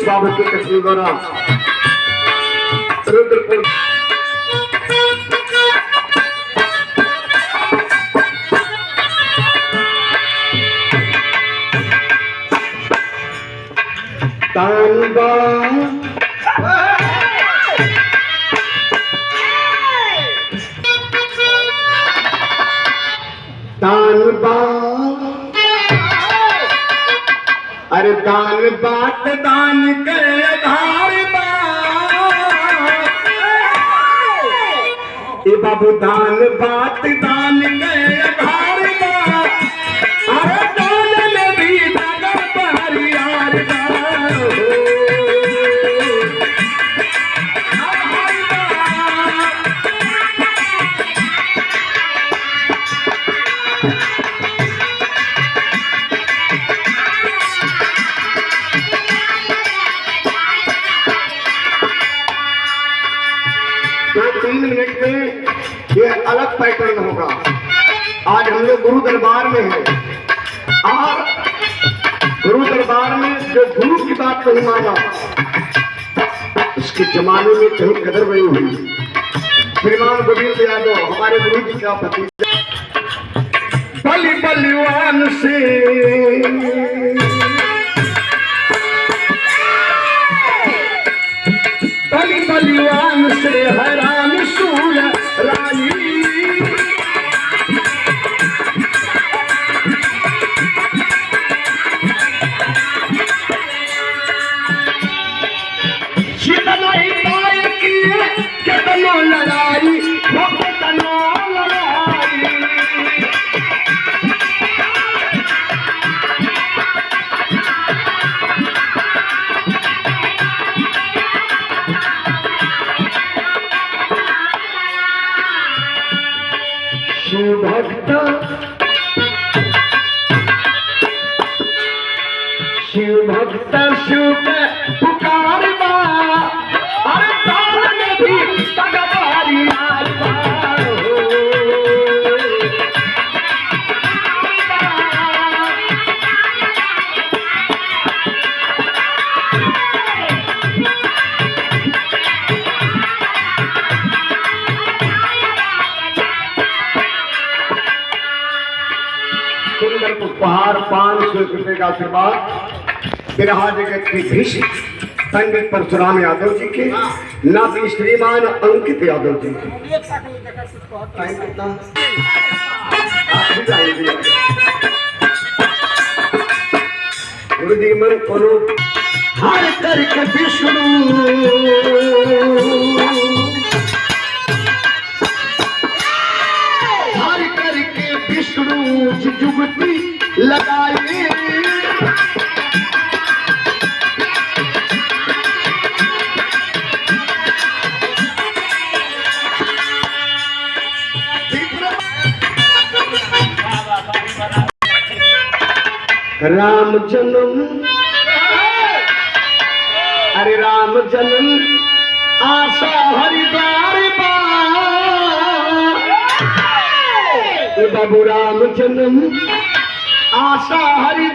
बाबू के कथनी द्वारा रुद्रपुर तानबा तानबा अरे दान बात दान के आधार ए बाबू दान बात दान के आधार अरे दान में भी दादा परियार तो 3 मिनट में ये अलग पैटर्न होगा। आज हम लोग गुरु दरबार में हैं और गुरु दरबार में जो गुरु की बात नहीं माना उसके जमाने में कहीं कदर नहीं हुई। श्रीमान गोविंद यादव हमारे गुरु जी का पति बलि बलिवान से बलि बलिवान से हैरान सूर रानी नहीं पाए किए कितनो लड़ाई वो कितनो लड़ाई शिव भक्त शिव के पुकार बा अरे ताल में भी तगबारी यार सुंदर उपहार 500 रुपये का आशीर्वाद बिरहा जगत के भीष्म पंडित परशुराम यादव जी के नाती श्रीमान अंकित यादव जी के गुरु जी मन करो हर करके विष्णु हर करके विष्णु जुगती लगाए राम जन्म अरे राम जन्म आशा हरिद्वार बाबू राम जन्म आशा हरि